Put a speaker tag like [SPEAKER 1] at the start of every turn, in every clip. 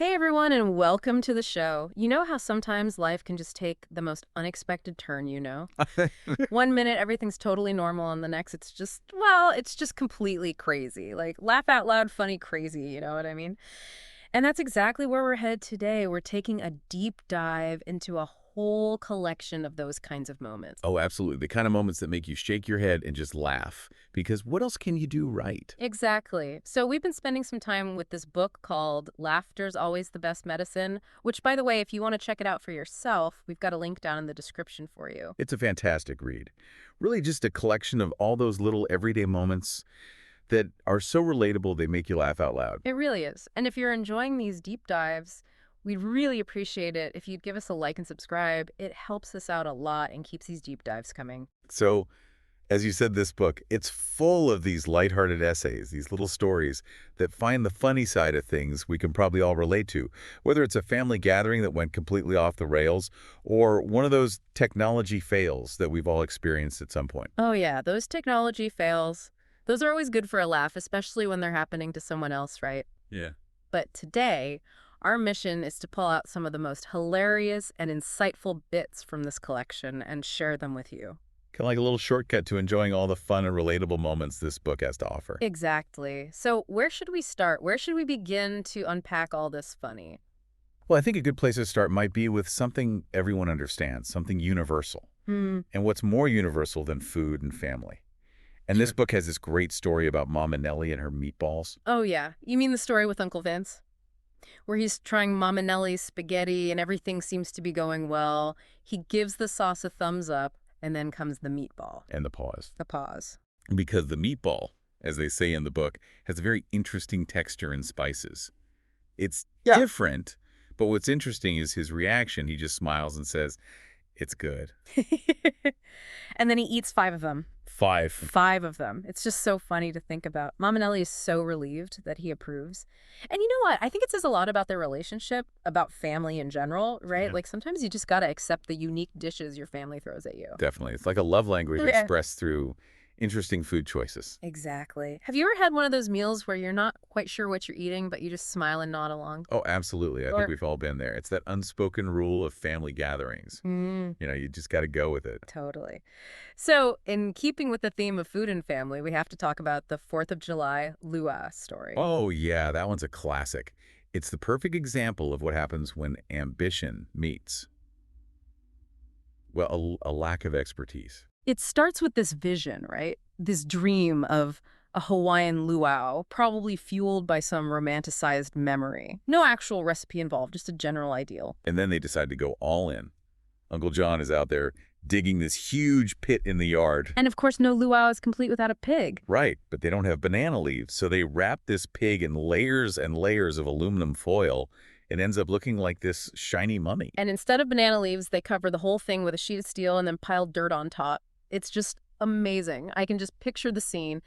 [SPEAKER 1] Hey everyone, and welcome to the show. You know how sometimes life can just take the most unexpected turn? 1 minute everything's totally normal, and the next it's just completely crazy. Like laugh out loud, funny, crazy, you know what I mean? And that's exactly where we're headed today. We're taking a deep dive into a whole collection of those kinds of moments.
[SPEAKER 2] Oh, absolutely. The kind of moments that make you shake your head and just laugh. Because what else can you do right?
[SPEAKER 1] Exactly. So we've been spending some time with this book called Laughter's Always the Best Medicine, which, by the way, if you want to check it out for yourself, we've got a link down in the description for you.
[SPEAKER 2] It's a fantastic read. Really just a collection of all those little everyday moments that are so relatable they make you laugh out loud.
[SPEAKER 1] It really is. And if you're enjoying these deep dives, we'd really appreciate it if you'd give us a like and subscribe. It helps us out a lot and keeps these deep dives coming.
[SPEAKER 2] So, as you said, this book, it's full of these lighthearted essays, these little stories that find the funny side of things we can probably all relate to, whether it's a family gathering that went completely off the rails or one of those technology fails that we've all experienced at some point.
[SPEAKER 1] Oh, yeah, those technology fails. Those are always good for a laugh, especially when they're happening to someone else, right?
[SPEAKER 2] Yeah.
[SPEAKER 1] But today, our mission is to pull out some of the most hilarious and insightful bits from this collection and share them with you.
[SPEAKER 2] Kind of like a little shortcut to enjoying all the fun and relatable moments this book has to offer.
[SPEAKER 1] Exactly. So where should we start? Where should we begin to unpack all this funny?
[SPEAKER 2] Well, I think a good place to start might be with something everyone understands, something universal.
[SPEAKER 1] Hmm.
[SPEAKER 2] And what's more universal than food and family? And this
[SPEAKER 1] Sure.
[SPEAKER 2] book has this great story about Mama Nellie and her meatballs.
[SPEAKER 1] Oh, yeah. You mean the story with Uncle Vince? Where he's trying Mama Nellie's spaghetti and everything seems to be going well. He gives the sauce a thumbs up, and then comes the meatball.
[SPEAKER 2] And the pause.
[SPEAKER 1] The pause.
[SPEAKER 2] Because the meatball, as they say in the book, has a very interesting texture and spices. It's
[SPEAKER 1] Yeah.
[SPEAKER 2] different, but what's interesting is his reaction. He just smiles and says, it's good.
[SPEAKER 1] And then he eats five of them.
[SPEAKER 2] Five.
[SPEAKER 1] Five of them. It's just so funny to think about. Mama Nellie is so relieved that he approves. And you know what? I think it says a lot about their relationship, about family in general, right?
[SPEAKER 2] Yeah.
[SPEAKER 1] Like sometimes you just got to accept the unique dishes your family throws at you.
[SPEAKER 2] Definitely. It's like a love language
[SPEAKER 1] Yeah.
[SPEAKER 2] expressed through interesting food choices.
[SPEAKER 1] Exactly. Have you ever had one of those meals where you're not quite sure what you're eating, but you just smile and nod along?
[SPEAKER 2] Oh, absolutely. I
[SPEAKER 1] Or
[SPEAKER 2] think we've all been there. It's that unspoken rule of family gatherings.
[SPEAKER 1] Mm,
[SPEAKER 2] You just got to go with it.
[SPEAKER 1] totally. So, in keeping with the theme of food and family, we have to talk about the 4th of July luau story.
[SPEAKER 2] Oh, yeah, that one's a classic. It's the perfect example of what happens when ambition meets, well, a lack of expertise.
[SPEAKER 1] It starts with this vision, right? This dream of a Hawaiian luau, probably fueled by some romanticized memory. No actual recipe involved, just a general ideal.
[SPEAKER 2] And then they decide to go all in. Uncle John is out there digging this huge pit in the yard.
[SPEAKER 1] And of course, no luau is complete without a pig.
[SPEAKER 2] Right, but they don't have banana leaves, so they wrap this pig in layers and layers of aluminum foil. It ends up looking like this shiny mummy.
[SPEAKER 1] And instead of banana leaves, they cover the whole thing with a sheet of steel and then pile dirt on top. It's just amazing. I can just picture the scene.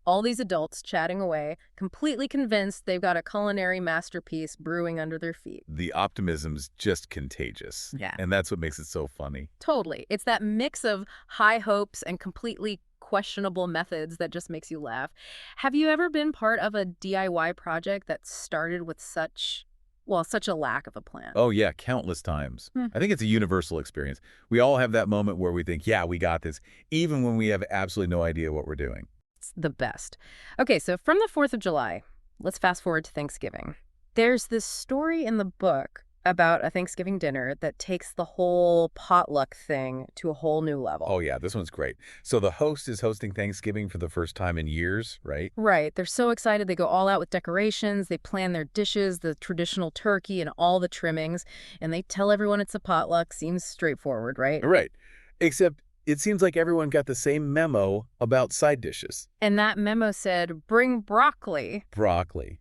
[SPEAKER 1] All these adults chatting away, completely convinced they've got a culinary masterpiece brewing under their feet.
[SPEAKER 2] The optimism's just contagious.
[SPEAKER 1] Yeah.
[SPEAKER 2] And that's what makes it so funny.
[SPEAKER 1] Totally. It's that mix of high hopes and completely questionable methods that just makes you laugh. Have you ever been part of a DIY project that started with such a lack of a plan?
[SPEAKER 2] Oh, yeah, countless times.
[SPEAKER 1] Hmm.
[SPEAKER 2] I think it's a universal experience. We all have that moment where we think, yeah, we got this, even when we have absolutely no idea what we're doing.
[SPEAKER 1] It's the best. Okay, so from the 4th of July, let's fast forward to Thanksgiving. There's this story in the book about a Thanksgiving dinner that takes the whole potluck thing to a whole new level.
[SPEAKER 2] Oh, yeah, this one's great. So the host is hosting Thanksgiving for the first time in years, right?
[SPEAKER 1] Right. They're so excited. They go all out with decorations. They plan their dishes, the traditional turkey and all the trimmings, and they tell everyone it's a potluck. Seems straightforward, right?
[SPEAKER 2] Right. Except it seems like everyone got the same memo about side dishes.
[SPEAKER 1] And that memo said, bring broccoli.
[SPEAKER 2] Broccoli.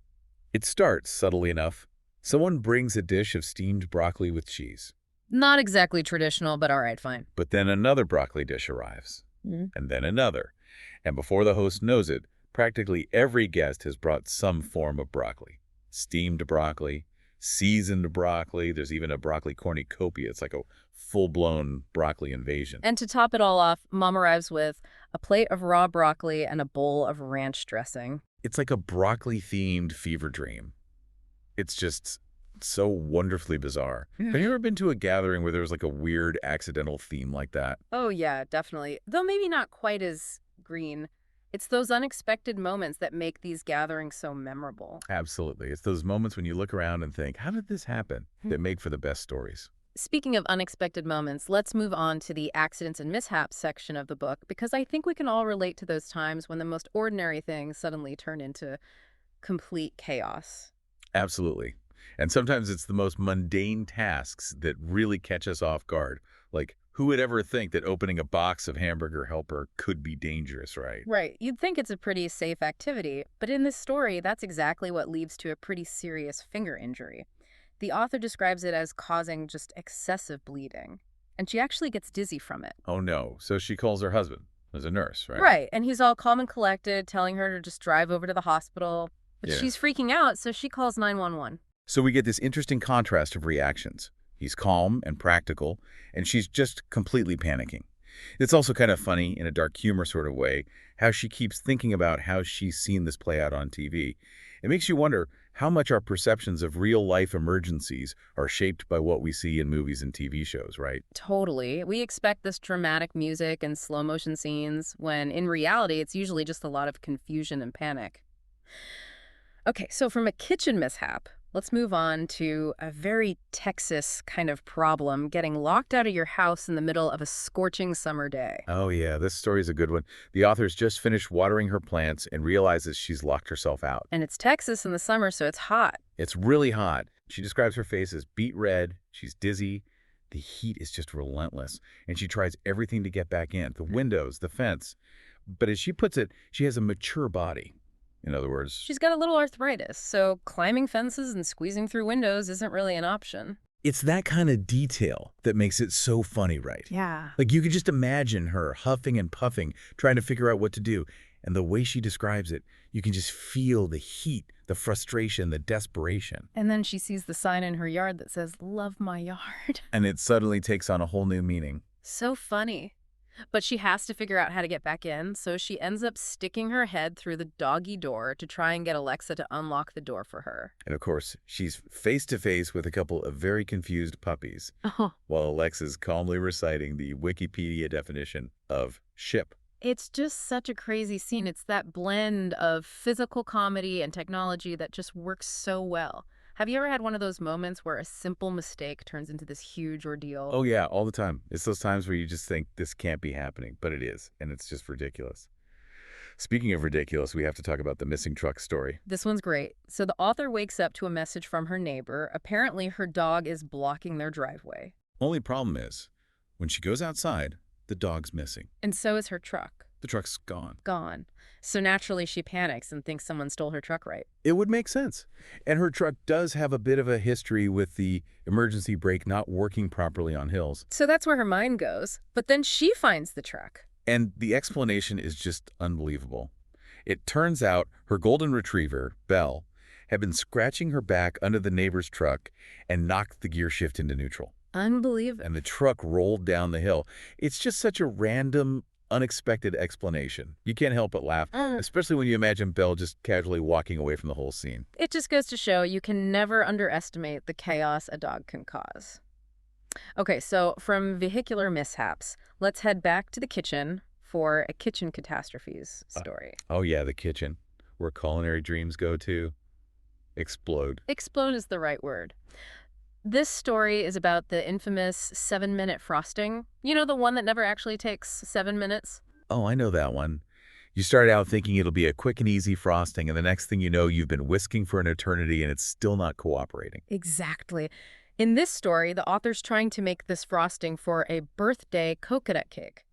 [SPEAKER 2] It starts, subtly enough. Someone brings a dish of steamed broccoli with cheese.
[SPEAKER 1] Not exactly traditional, but all right, fine.
[SPEAKER 2] But then another broccoli dish arrives.
[SPEAKER 1] Mm.
[SPEAKER 2] And then another. And before the host knows it, practically every guest has brought some form of broccoli. Steamed broccoli, seasoned broccoli. There's even a broccoli cornucopia. It's like a full-blown broccoli invasion.
[SPEAKER 1] And to top it all off, Mom arrives with a plate of raw broccoli and a bowl of ranch dressing.
[SPEAKER 2] It's like a broccoli-themed fever dream. It's just So wonderfully bizarre.
[SPEAKER 1] Yeah.
[SPEAKER 2] Have you ever been to a gathering where there was like a weird accidental theme like that?
[SPEAKER 1] Oh, yeah, definitely. Though maybe not quite as green. It's those unexpected moments that make these gatherings so memorable.
[SPEAKER 2] Absolutely. It's those moments when you look around and think, how did this happen?
[SPEAKER 1] Hmm.
[SPEAKER 2] That make for the best stories.
[SPEAKER 1] Speaking of unexpected moments, let's move on to the accidents and mishaps section of the book because I think we can all relate to those times when the most ordinary things suddenly turn into complete chaos.
[SPEAKER 2] Absolutely. And sometimes it's the most mundane tasks that really catch us off guard. Like, who would ever think that opening a box of Hamburger Helper could be dangerous, right?
[SPEAKER 1] Right. You'd think it's a pretty safe activity, but in this story, that's exactly what leads to a pretty serious finger injury. The author describes it as causing just excessive bleeding, and she actually gets dizzy from it.
[SPEAKER 2] Oh no. So she calls her husband as a nurse, right?
[SPEAKER 1] Right, and he's all calm and collected, telling her to just drive over to the hospital. But
[SPEAKER 2] Yeah.
[SPEAKER 1] she's freaking out, so she calls 911.
[SPEAKER 2] So we get this interesting contrast of reactions. He's calm and practical, and she's just completely panicking. It's also kind of funny, in a dark humor sort of way, how she keeps thinking about how she's seen this play out on TV. It makes you wonder how much our perceptions of real-life emergencies are shaped by what we see in movies and TV shows, right?
[SPEAKER 1] Totally. We expect this dramatic music and slow motion scenes, when in reality, it's usually just a lot of confusion and panic. Okay, so from a kitchen mishap, let's move on to a very Texas kind of problem, getting locked out of your house in the middle of a scorching summer day.
[SPEAKER 2] Oh yeah, this story is a good one. The author's just finished watering her plants and realizes she's locked herself out.
[SPEAKER 1] And it's Texas in the summer, so it's hot.
[SPEAKER 2] It's really hot. She describes her face as beet red. She's dizzy. The heat is just relentless. And she tries everything to get back in, the windows, the fence. But as she puts it, she has a mature body. In other words,
[SPEAKER 1] She's got a little arthritis, so climbing fences and squeezing through windows isn't really an option.
[SPEAKER 2] it's that kind of detail that makes it so funny, right?
[SPEAKER 1] Yeah.
[SPEAKER 2] Like you could just imagine her huffing and puffing, trying to figure out what to do. And the way she describes it, you can just feel the heat, the frustration, the desperation.
[SPEAKER 1] And then she sees the sign in her yard that says, "Love my yard."
[SPEAKER 2] And it suddenly takes on a whole new meaning.
[SPEAKER 1] So funny. But she has to figure out how to get back in, so she ends up sticking her head through the doggy door to try and get Alexa to unlock the door for her.
[SPEAKER 2] And of course, she's face to face with a couple of very confused puppies,
[SPEAKER 1] Oh.
[SPEAKER 2] while Alexa's calmly reciting the Wikipedia definition of ship.
[SPEAKER 1] It's just such a crazy scene. It's that blend of physical comedy and technology that just works so well. Have you ever had one of those moments where a simple mistake turns into this huge ordeal?
[SPEAKER 2] Oh yeah, all the time. It's those times where you just think this can't be happening, but it is, and it's just ridiculous. Speaking of ridiculous, we have to talk about the missing truck story.
[SPEAKER 1] This one's great. So the author wakes up to a message from her neighbor. Apparently, her dog is blocking their driveway.
[SPEAKER 2] Only problem is, when she goes outside, the dog's missing.
[SPEAKER 1] And so is her truck.
[SPEAKER 2] The truck's gone.
[SPEAKER 1] Gone. So naturally, she panics and thinks someone stole her truck, right?
[SPEAKER 2] It would make sense. And her truck does have a bit of a history with the emergency brake not working properly on hills.
[SPEAKER 1] So that's where her mind goes. But then she finds the truck.
[SPEAKER 2] And the explanation is just unbelievable. It turns out her golden retriever, Belle, had been scratching her back under the neighbor's truck and knocked the gear shift into neutral.
[SPEAKER 1] Unbelievable.
[SPEAKER 2] And the truck rolled down the hill. It's just such a random, unexpected explanation. You can't help but laugh, especially when you imagine Belle just casually walking away from the whole scene.
[SPEAKER 1] It just goes to show you can never underestimate the chaos a dog can cause. Okay, so from vehicular mishaps, let's head back to the kitchen for a kitchen catastrophes story.
[SPEAKER 2] Oh yeah, the kitchen, where culinary dreams go to explode.
[SPEAKER 1] Explode is the right word. This story is about the infamous 7-minute frosting. You know, the one that never actually takes 7 minutes?
[SPEAKER 2] Oh, I know that one. You start out thinking it'll be a quick and easy frosting, and the next thing you know, you've been whisking for an eternity and it's still not cooperating.
[SPEAKER 1] Exactly. In this story, the author's trying to make this frosting for a birthday coconut cake.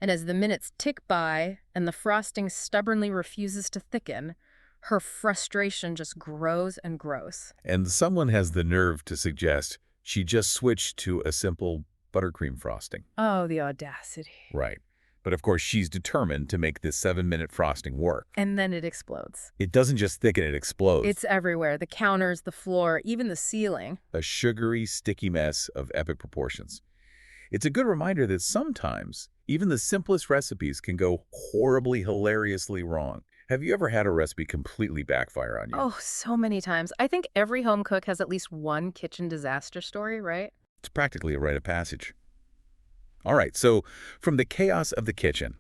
[SPEAKER 1] And as the minutes tick by and the frosting stubbornly refuses to thicken, her frustration just grows and grows.
[SPEAKER 2] And someone has the nerve to suggest she just switched to a simple buttercream frosting.
[SPEAKER 1] Oh, the audacity.
[SPEAKER 2] Right. But of course, she's determined to make this 7-minute frosting work.
[SPEAKER 1] And then it explodes.
[SPEAKER 2] It doesn't just thicken, it explodes.
[SPEAKER 1] It's everywhere. The counters, the floor, even the ceiling.
[SPEAKER 2] A sugary, sticky mess of epic proportions. It's a good reminder that sometimes even the simplest recipes can go horribly, hilariously wrong. Have you ever had a recipe completely backfire on you?
[SPEAKER 1] Oh, so many times. I think every home cook has at least one kitchen disaster story, right?
[SPEAKER 2] It's practically a rite of passage. All right, so from the chaos of the kitchen,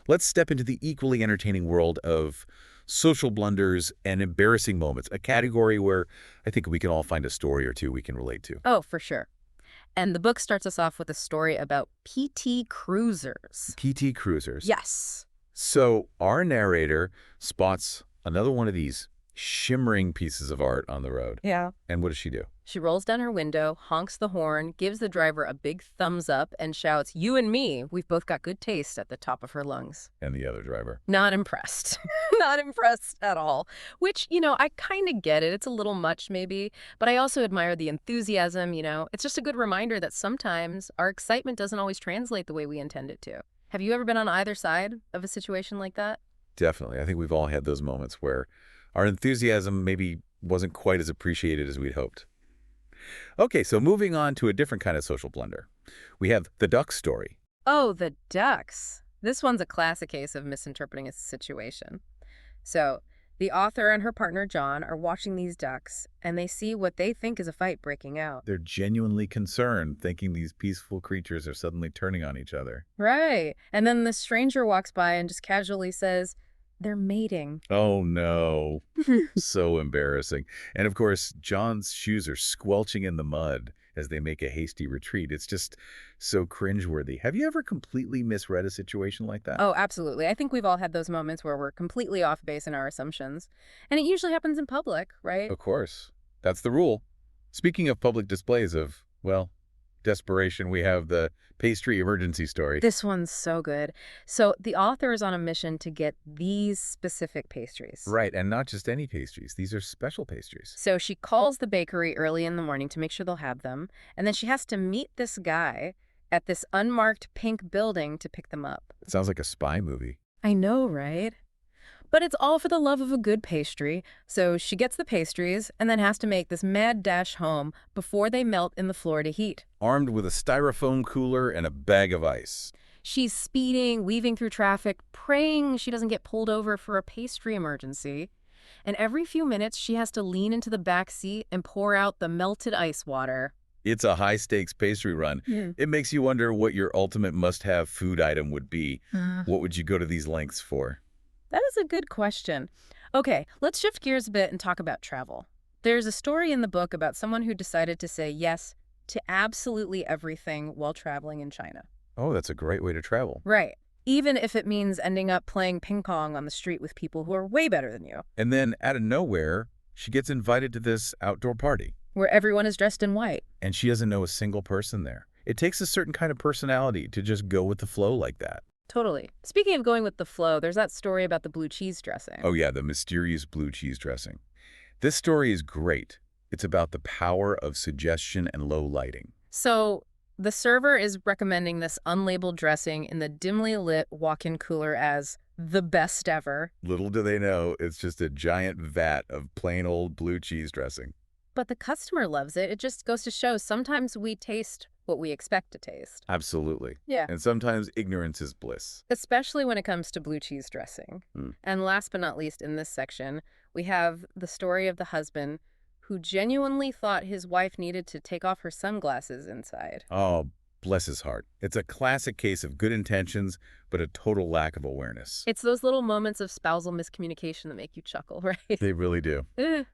[SPEAKER 2] let's step into the equally entertaining world of social blunders and embarrassing moments, a category where I think we can all find a story or two we can relate to.
[SPEAKER 1] Oh, for sure. And the book starts us off with a story about PT cruisers.
[SPEAKER 2] PT cruisers.
[SPEAKER 1] Yes.
[SPEAKER 2] So our narrator spots another one of these shimmering pieces of art on the road.
[SPEAKER 1] Yeah.
[SPEAKER 2] And what does she do?
[SPEAKER 1] She rolls down her window, honks the horn, gives the driver a big thumbs up, and shouts, "You and me, we've both got good taste," at the top of her lungs.
[SPEAKER 2] And the other driver.
[SPEAKER 1] Not impressed. Not impressed at all. Which, I kind of get it. It's a little much, maybe. But I also admire the enthusiasm. It's just a good reminder that sometimes our excitement doesn't always translate the way we intend it to. Have you ever been on either side of a situation like that?
[SPEAKER 2] Definitely. I think we've all had those moments where our enthusiasm maybe wasn't quite as appreciated as we'd hoped. Okay, so moving on to a different kind of social blunder. We have the duck story.
[SPEAKER 1] Oh, the ducks. This one's a classic case of misinterpreting a situation. So, the author and her partner, John, are watching these ducks, and they see what they think is a fight breaking out.
[SPEAKER 2] They're genuinely concerned, thinking these peaceful creatures are suddenly turning on each other.
[SPEAKER 1] Right. And then the stranger walks by and just casually says, "They're mating."
[SPEAKER 2] Oh, no. So embarrassing. And of course, John's shoes are squelching in the mud as they make a hasty retreat. It's just so cringeworthy. Have you ever completely misread a situation like that?
[SPEAKER 1] Oh, absolutely. I think we've all had those moments where we're completely off base in our assumptions. And it usually happens in public, right?
[SPEAKER 2] Of course. That's the rule. Speaking of public displays of, well, desperation, we have the pastry emergency story.
[SPEAKER 1] This one's so good. So the author is on a mission to get these specific pastries.
[SPEAKER 2] Right, and not just any pastries. These are special pastries.
[SPEAKER 1] So she calls the bakery early in the morning to make sure they'll have them. And then she has to meet this guy at this unmarked pink building to pick them up.
[SPEAKER 2] It sounds like a spy movie.
[SPEAKER 1] I know, right? But it's all for the love of a good pastry. So she gets the pastries and then has to make this mad dash home before they melt in the Florida heat.
[SPEAKER 2] Armed with a styrofoam cooler and a bag of ice.
[SPEAKER 1] She's speeding, weaving through traffic, praying she doesn't get pulled over for a pastry emergency. And every few minutes, she has to lean into the back seat and pour out the melted ice water.
[SPEAKER 2] It's a high-stakes pastry run. It makes you wonder what your ultimate must-have food item would be. What would you go to these lengths for?
[SPEAKER 1] That is a good question. Okay, let's shift gears a bit and talk about travel. There's a story in the book about someone who decided to say yes to absolutely everything while traveling in China.
[SPEAKER 2] Oh, that's a great way to travel.
[SPEAKER 1] Right. Even if it means ending up playing ping pong on the street with people who are way better than you.
[SPEAKER 2] And then, out of nowhere, she gets invited to this outdoor party.
[SPEAKER 1] Where everyone is dressed in white.
[SPEAKER 2] And she doesn't know a single person there. It takes a certain kind of personality to just go with the flow like that.
[SPEAKER 1] Totally. Speaking of going with the flow, there's that story about the blue cheese dressing.
[SPEAKER 2] Oh yeah, the mysterious blue cheese dressing. This story is great. It's about the power of suggestion and low lighting.
[SPEAKER 1] So the server is recommending this unlabeled dressing in the dimly lit walk-in cooler as the best ever.
[SPEAKER 2] Little do they know, it's just a giant vat of plain old blue cheese dressing.
[SPEAKER 1] But the customer loves it. It just goes to show sometimes we taste what we expect to taste.
[SPEAKER 2] Absolutely.
[SPEAKER 1] Yeah.
[SPEAKER 2] And sometimes ignorance is bliss.
[SPEAKER 1] Especially when it comes to blue cheese dressing. And last but not least in this section, we have the story of the husband who genuinely thought his wife needed to take off her sunglasses inside.
[SPEAKER 2] Oh, bless his heart. It's a classic case of good intentions, but a total lack of awareness.
[SPEAKER 1] It's those little moments of spousal miscommunication that make you chuckle, right?
[SPEAKER 2] They really do.
[SPEAKER 1] Eh.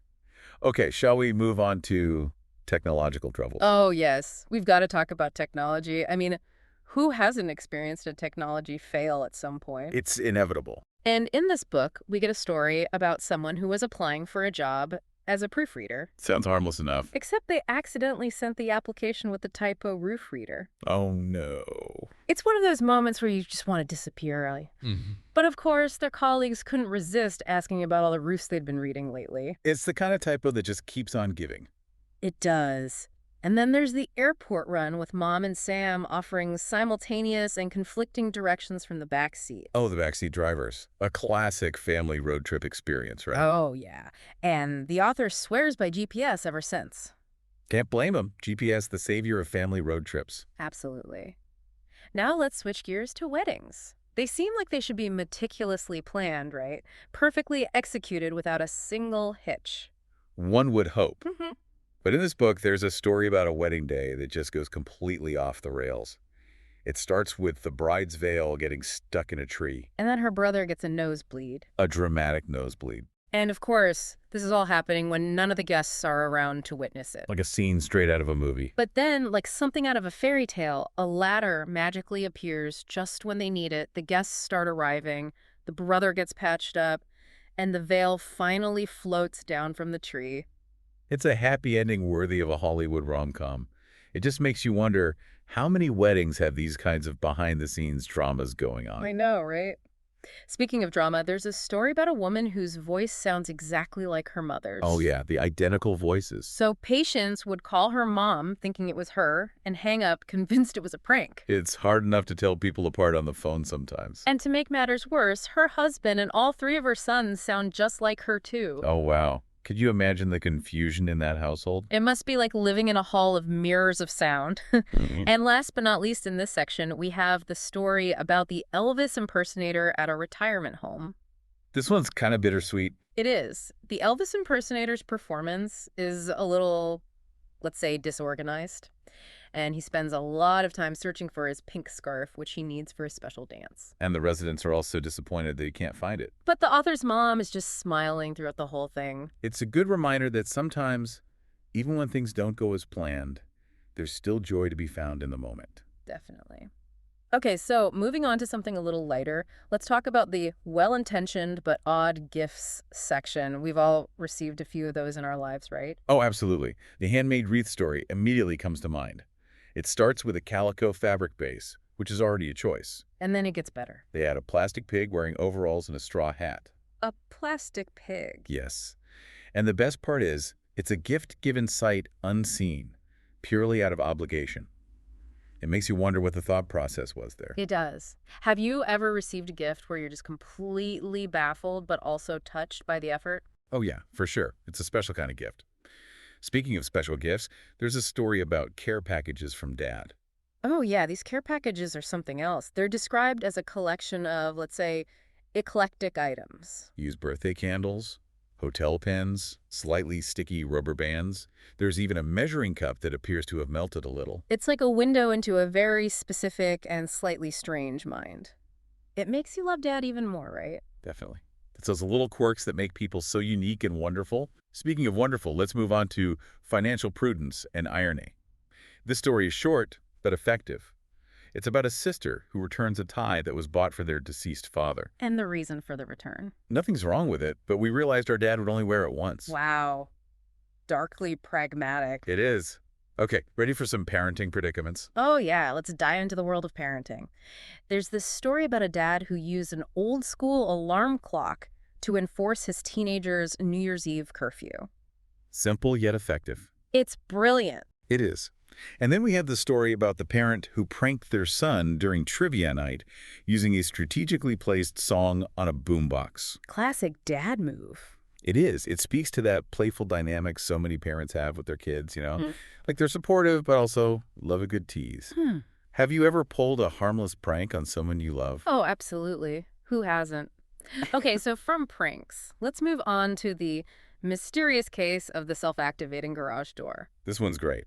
[SPEAKER 2] Okay, shall we move on to technological troubles?
[SPEAKER 1] Oh, yes. We've got to talk about technology. I mean, who hasn't experienced a technology fail at some point?
[SPEAKER 2] It's inevitable.
[SPEAKER 1] And in this book, we get a story about someone who was applying for a job as a proofreader.
[SPEAKER 2] Sounds harmless enough.
[SPEAKER 1] Except they accidentally sent the application with the typo roof reader.
[SPEAKER 2] Oh, no.
[SPEAKER 1] It's one of those moments where you just want to disappear, really. But of course, their colleagues couldn't resist asking about all the roofs they'd been reading lately.
[SPEAKER 2] It's the kind of typo that just keeps on giving.
[SPEAKER 1] It does. And then there's the airport run with Mom and Sam offering simultaneous and conflicting directions from the back seat.
[SPEAKER 2] Oh, the backseat drivers. A classic family road trip experience, right?
[SPEAKER 1] Oh, yeah. And the author swears by GPS ever since.
[SPEAKER 2] Can't blame him. GPS, the savior of family road trips.
[SPEAKER 1] Absolutely. Now let's switch gears to weddings. They seem like they should be meticulously planned, right? Perfectly executed without a single hitch.
[SPEAKER 2] One would hope.
[SPEAKER 1] Mhm.
[SPEAKER 2] But in this book, there's a story about a wedding day that just goes completely off the rails. It starts with the bride's veil getting stuck in a tree.
[SPEAKER 1] And then her brother gets a nosebleed.
[SPEAKER 2] A dramatic nosebleed.
[SPEAKER 1] And of course, this is all happening when none of the guests are around to witness it.
[SPEAKER 2] Like a scene straight out of a movie.
[SPEAKER 1] But then, like something out of a fairy tale, a ladder magically appears just when they need it. The guests start arriving, the brother gets patched up, and the veil finally floats down from the tree.
[SPEAKER 2] It's a happy ending worthy of a Hollywood rom-com. It just makes you wonder, how many weddings have these kinds of behind-the-scenes dramas going on?
[SPEAKER 1] I know, right? Speaking of drama, there's a story about a woman whose voice sounds exactly like her mother's.
[SPEAKER 2] Oh yeah, the identical voices.
[SPEAKER 1] So patients would call her mom thinking it was her and hang up convinced it was a prank.
[SPEAKER 2] It's hard enough to tell people apart on the phone sometimes.
[SPEAKER 1] And to make matters worse, her husband and all three of her sons sound just like her too.
[SPEAKER 2] Oh wow. Could you imagine the confusion in that household?
[SPEAKER 1] It must be like living in a hall of mirrors of sound. And last but not least in this section, we have the story about the Elvis impersonator at a retirement home.
[SPEAKER 2] This one's kind of bittersweet.
[SPEAKER 1] It is. The Elvis impersonator's performance is a little, let's say, disorganized. And he spends a lot of time searching for his pink scarf, which he needs for a special dance.
[SPEAKER 2] And the residents are also disappointed that he can't find it.
[SPEAKER 1] But the author's mom is just smiling throughout the whole thing.
[SPEAKER 2] It's a good reminder that sometimes, even when things don't go as planned, there's still joy to be found in the moment.
[SPEAKER 1] Definitely. Okay, so moving on to something a little lighter, let's talk about the well-intentioned but odd gifts section. We've all received a few of those in our lives, right?
[SPEAKER 2] Oh, absolutely. The handmade wreath story immediately comes to mind. It starts with a calico fabric base, which is already a choice.
[SPEAKER 1] And then it gets better.
[SPEAKER 2] They add a plastic pig wearing overalls and a straw hat.
[SPEAKER 1] A plastic pig.
[SPEAKER 2] Yes. And the best part is, it's a gift given sight unseen, purely out of obligation. It makes you wonder what the thought process was there.
[SPEAKER 1] It does. Have you ever received a gift where you're just completely baffled but also touched by the effort?
[SPEAKER 2] Oh yeah, for sure. It's a special kind of gift. Speaking of special gifts, there's a story about care packages from Dad.
[SPEAKER 1] Oh yeah, these care packages are something else. They're described as a collection of, let's say, eclectic items.
[SPEAKER 2] Used birthday candles, hotel pens, slightly sticky rubber bands. There's even a measuring cup that appears to have melted a little.
[SPEAKER 1] It's like a window into a very specific and slightly strange mind. It makes you love Dad even more, right?
[SPEAKER 2] Definitely. It's those little quirks that make people so unique and wonderful. Speaking of wonderful, let's move on to financial prudence and irony. This story is short, but effective. It's about a sister who returns a tie that was bought for their deceased father.
[SPEAKER 1] And the reason for the return.
[SPEAKER 2] Nothing's wrong with it, but we realized our dad would only wear it once.
[SPEAKER 1] Wow. Darkly pragmatic.
[SPEAKER 2] It is. Okay, ready for some parenting predicaments?
[SPEAKER 1] Oh yeah, let's dive into the world of parenting. There's this story about a dad who used an old school alarm clock to enforce his teenager's New Year's Eve curfew.
[SPEAKER 2] Simple yet effective.
[SPEAKER 1] It's brilliant.
[SPEAKER 2] It is. And then we have the story about the parent who pranked their son during trivia night using a strategically placed song on a boombox.
[SPEAKER 1] Classic dad move.
[SPEAKER 2] It is. It speaks to that playful dynamic so many parents have with their kids, you know?
[SPEAKER 1] Mhm.
[SPEAKER 2] Like they're supportive, but also love a good tease. Have you ever pulled a harmless prank on someone you love?
[SPEAKER 1] Oh, absolutely. Who hasn't? Okay, so from pranks, let's move on to the mysterious case of the self-activating garage door.
[SPEAKER 2] This one's great.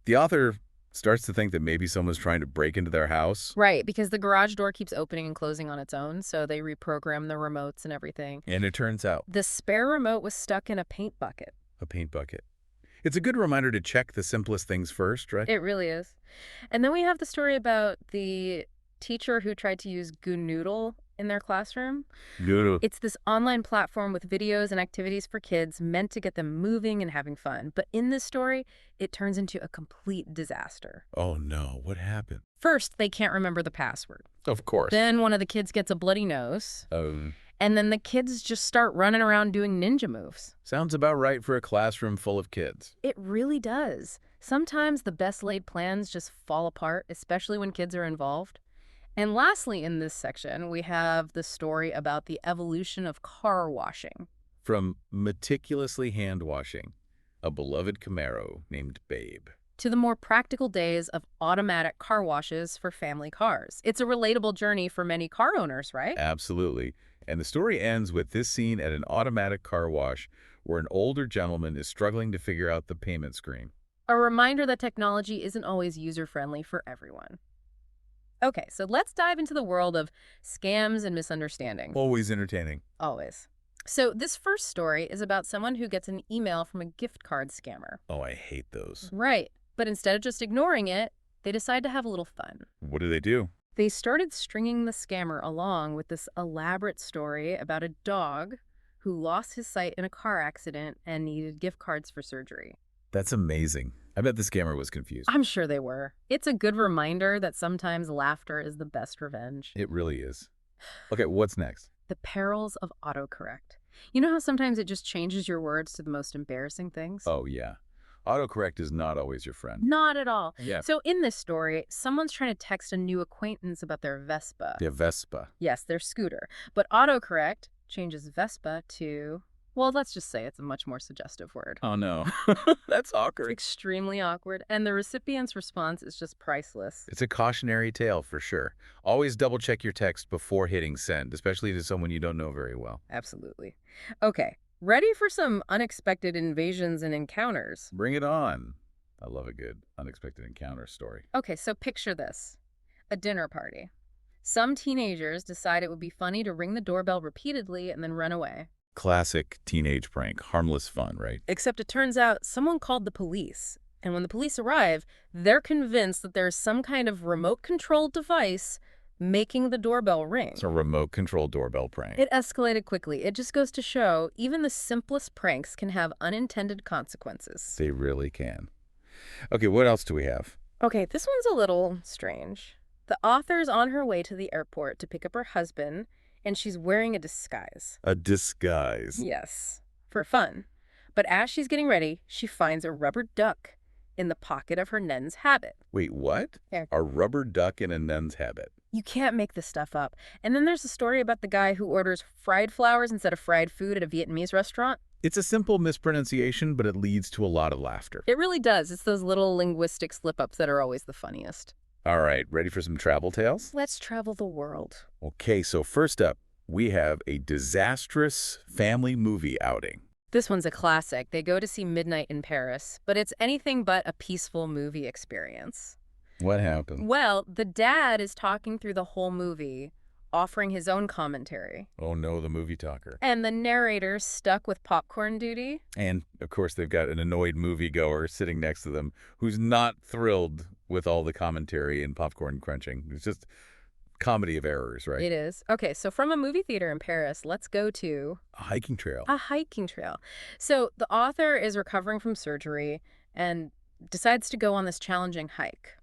[SPEAKER 2] The author starts to think that maybe someone's trying to break into their house.
[SPEAKER 1] Right, because the garage door keeps opening and closing on its own, so they reprogram the remotes and everything.
[SPEAKER 2] And it turns out,
[SPEAKER 1] The spare remote was stuck in a paint bucket.
[SPEAKER 2] a paint bucket. It's a good reminder to check the simplest things first, right?
[SPEAKER 1] It really is. And then we have the story about the teacher who tried to use Goo in their classroom.
[SPEAKER 2] Noodle.
[SPEAKER 1] It's this online platform with videos and activities for kids meant to get them moving and having fun. But in this story, it turns into a complete disaster.
[SPEAKER 2] Oh no, what happened?
[SPEAKER 1] First, they can't remember the password.
[SPEAKER 2] Of course.
[SPEAKER 1] Then one of the kids gets a bloody nose.
[SPEAKER 2] Um,
[SPEAKER 1] And then the kids just start running around doing ninja moves.
[SPEAKER 2] Sounds about right for a classroom full of kids.
[SPEAKER 1] It really does. Sometimes the best laid plans just fall apart, especially when kids are involved. And lastly, in this section, we have the story about the evolution of car washing.
[SPEAKER 2] From meticulously hand washing, a beloved Camaro named Babe.
[SPEAKER 1] to the more practical days of automatic car washes for family cars. It's a relatable journey for many car owners, right?
[SPEAKER 2] Absolutely. And the story ends with this scene at an automatic car wash where an older gentleman is struggling to figure out the payment screen.
[SPEAKER 1] A reminder that technology isn't always user-friendly for everyone. Okay, so let's dive into the world of scams and misunderstandings.
[SPEAKER 2] Always entertaining.
[SPEAKER 1] Always. So this first story is about someone who gets an email from a gift card scammer.
[SPEAKER 2] Oh, I hate those.
[SPEAKER 1] Right. But instead of just ignoring it, they decide to have a little fun.
[SPEAKER 2] What do?
[SPEAKER 1] They started stringing the scammer along with this elaborate story about a dog who lost his sight in a car accident and needed gift cards for surgery.
[SPEAKER 2] That's amazing. I bet the scammer was confused.
[SPEAKER 1] I'm sure they were. It's a good reminder that sometimes laughter is the best revenge.
[SPEAKER 2] It really is. Okay, what's next?
[SPEAKER 1] The perils of autocorrect. You know how sometimes it just changes your words to the most embarrassing things?
[SPEAKER 2] Oh, yeah. Autocorrect is not always your friend.
[SPEAKER 1] Not at all.
[SPEAKER 2] Yeah.
[SPEAKER 1] So in this story, someone's trying to text a new acquaintance about their Vespa.
[SPEAKER 2] Yeah, Vespa.
[SPEAKER 1] Yes, their scooter. But autocorrect changes Vespa to, well, let's just say it's a much more suggestive word.
[SPEAKER 2] Oh, no. That's awkward.
[SPEAKER 1] Extremely awkward. And the recipient's response is just priceless.
[SPEAKER 2] It's a cautionary tale for sure. Always double check your text before hitting send, especially to someone you don't know very well.
[SPEAKER 1] Absolutely. Okay, ready for some unexpected invasions and encounters?
[SPEAKER 2] Bring it on. I love a good unexpected encounter story.
[SPEAKER 1] Okay, so picture this. A dinner party. Some teenagers decide it would be funny to ring the doorbell repeatedly and then run away.
[SPEAKER 2] Classic teenage prank. Harmless fun, right?
[SPEAKER 1] Except it turns out someone called the police. And when the police arrive, they're convinced that there's some kind of remote-controlled device making the doorbell ring.
[SPEAKER 2] It's a remote-controlled doorbell prank.
[SPEAKER 1] It escalated quickly. It just goes to show even the simplest pranks can have unintended consequences.
[SPEAKER 2] They really can. Okay, what else do we have?
[SPEAKER 1] Okay, this one's a little strange. The author's on her way to the airport to pick up her husband, and she's wearing a disguise.
[SPEAKER 2] A disguise.
[SPEAKER 1] Yes, for fun. But as she's getting ready, she finds a rubber duck in the pocket of her nun's habit.
[SPEAKER 2] Wait, what?
[SPEAKER 1] Yeah.
[SPEAKER 2] A rubber duck in a nun's habit.
[SPEAKER 1] You can't make this stuff up. And then there's a story about the guy who orders fried flowers instead of fried food at a Vietnamese restaurant.
[SPEAKER 2] It's a simple mispronunciation, but it leads to a lot of laughter.
[SPEAKER 1] It really does. It's those little linguistic slip-ups that are always the funniest.
[SPEAKER 2] All right, ready for some travel tales?
[SPEAKER 1] Let's travel the world.
[SPEAKER 2] Okay, so first up, we have a disastrous family movie outing.
[SPEAKER 1] This one's a classic. They go to see Midnight in Paris, but it's anything but a peaceful movie experience.
[SPEAKER 2] What happened?
[SPEAKER 1] Well, the dad is talking through the whole movie, offering his own commentary.
[SPEAKER 2] Oh no, the movie talker.
[SPEAKER 1] And the narrator's stuck with popcorn duty.
[SPEAKER 2] And, of course, they've got an annoyed moviegoer sitting next to them who's not thrilled with all the commentary and popcorn crunching. It's just comedy of errors, right?
[SPEAKER 1] It is. Okay, so from a movie theater in Paris, let's go to
[SPEAKER 2] A hiking trail.
[SPEAKER 1] a hiking trail. So the author is recovering from surgery and decides to go on this challenging hike.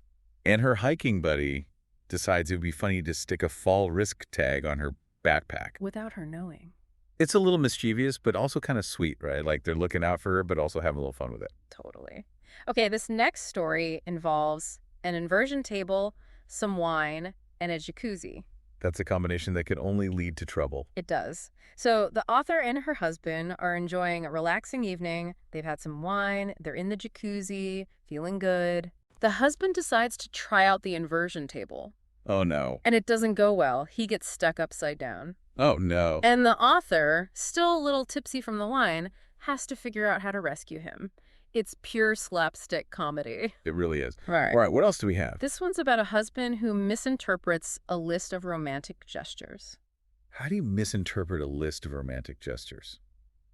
[SPEAKER 2] And her hiking buddy decides it would be funny to stick a fall risk tag on her backpack.
[SPEAKER 1] Without her knowing.
[SPEAKER 2] It's a little mischievous, but also kind of sweet, right? Like they're looking out for her, but also having a little fun with it.
[SPEAKER 1] Totally. Okay, this next story involves an inversion table, some wine, and a jacuzzi.
[SPEAKER 2] That's a combination that could only lead to trouble.
[SPEAKER 1] It does. So the author and her husband are enjoying a relaxing evening. They've had some wine. They're in the jacuzzi, feeling good. The husband decides to try out the inversion table.
[SPEAKER 2] Oh, no.
[SPEAKER 1] And it doesn't go well. He gets stuck upside down.
[SPEAKER 2] Oh, no.
[SPEAKER 1] And the author, still a little tipsy from the wine, has to figure out how to rescue him. It's pure slapstick comedy.
[SPEAKER 2] It really is.
[SPEAKER 1] Right.
[SPEAKER 2] All right, what else do we have?
[SPEAKER 1] This one's about a husband who misinterprets a list of romantic gestures.
[SPEAKER 2] How do you misinterpret a list of romantic gestures?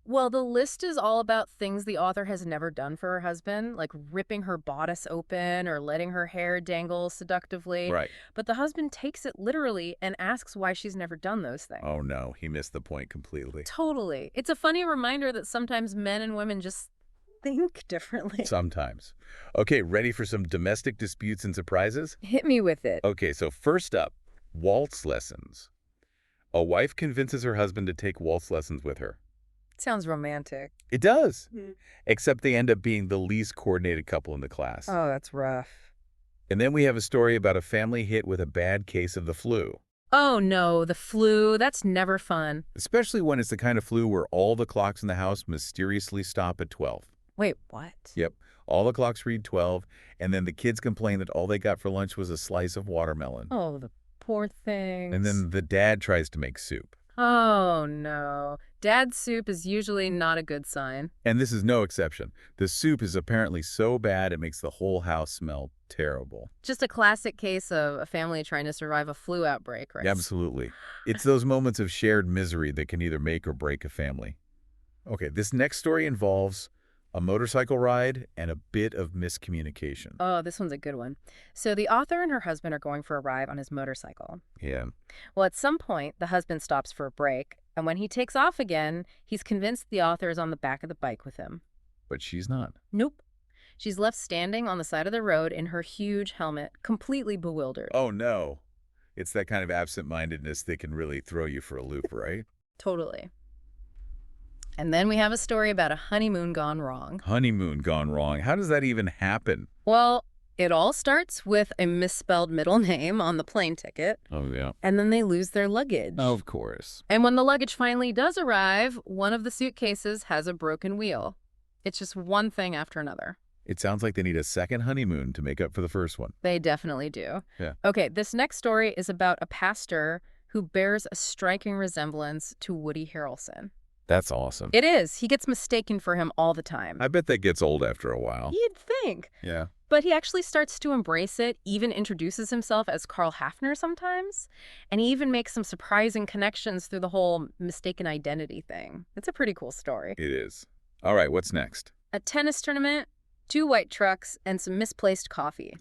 [SPEAKER 1] Well, the list is all about things the author has never done for her husband, like ripping her bodice open or letting her hair dangle seductively.
[SPEAKER 2] Right.
[SPEAKER 1] But the husband takes it literally and asks why she's never done those things.
[SPEAKER 2] Oh, no. He missed the point completely.
[SPEAKER 1] Totally. It's a funny reminder that sometimes men and women just think differently.
[SPEAKER 2] Sometimes. Okay, ready for some domestic disputes and surprises?
[SPEAKER 1] Hit me with it.
[SPEAKER 2] Okay, so first up, waltz lessons. A wife convinces her husband to take waltz lessons with her.
[SPEAKER 1] Sounds romantic.
[SPEAKER 2] It does. Except they end up being the least coordinated couple in the class.
[SPEAKER 1] Oh, that's rough.
[SPEAKER 2] And then we have a story about a family hit with a bad case of the flu.
[SPEAKER 1] Oh no, the flu. That's never fun.
[SPEAKER 2] Especially when it's the kind of flu where all the clocks in the house mysteriously stop at 12.
[SPEAKER 1] Wait, what?
[SPEAKER 2] Yep. All the clocks read 12, and then the kids complain that all they got for lunch was a slice of watermelon.
[SPEAKER 1] Oh, the poor
[SPEAKER 2] And
[SPEAKER 1] things.
[SPEAKER 2] then the dad tries to make soup.
[SPEAKER 1] Oh, no. Dad's soup is usually not a good sign.
[SPEAKER 2] And this is no exception. The soup is apparently so bad it makes the whole house smell terrible.
[SPEAKER 1] Just a classic case of a family trying to survive a flu outbreak, right?
[SPEAKER 2] Absolutely. It's those moments of shared misery that can either make or break a family. Okay, this next story involves a motorcycle ride and a bit of miscommunication.
[SPEAKER 1] Oh, this one's a good one. So the author and her husband are going for a ride on his motorcycle.
[SPEAKER 2] Yeah.
[SPEAKER 1] Well, at some point, the husband stops for a break, and when he takes off again, he's convinced the author is on the back of the bike with him.
[SPEAKER 2] But she's not.
[SPEAKER 1] Nope. She's left standing on the side of the road in her huge helmet, completely bewildered.
[SPEAKER 2] Oh, no. It's that kind of absent-mindedness that can really throw you for a loop, right?
[SPEAKER 1] Totally. And then we have a story about a honeymoon gone wrong.
[SPEAKER 2] Honeymoon gone wrong. How does that even happen?
[SPEAKER 1] Well, it all starts with a misspelled middle name on the plane ticket,
[SPEAKER 2] Oh, yeah.
[SPEAKER 1] and then they lose their luggage.
[SPEAKER 2] Of course.
[SPEAKER 1] And when the luggage finally does arrive, one of the suitcases has a broken wheel. It's just one thing after another.
[SPEAKER 2] It sounds like they need a second honeymoon to make up for the first one.
[SPEAKER 1] They definitely do.
[SPEAKER 2] Yeah.
[SPEAKER 1] Okay, this next story is about a pastor who bears a striking resemblance to Woody Harrelson.
[SPEAKER 2] That's awesome.
[SPEAKER 1] It is. He gets mistaken for him all the time.
[SPEAKER 2] I bet that gets old after a while.
[SPEAKER 1] You'd think.
[SPEAKER 2] Yeah.
[SPEAKER 1] But he actually starts to embrace it, even introduces himself as Carl Hafner sometimes, and he even makes some surprising connections through the whole mistaken identity thing. It's a pretty cool story.
[SPEAKER 2] It is. All right, what's next?
[SPEAKER 1] A tennis tournament, 2 white trucks, and some misplaced coffee.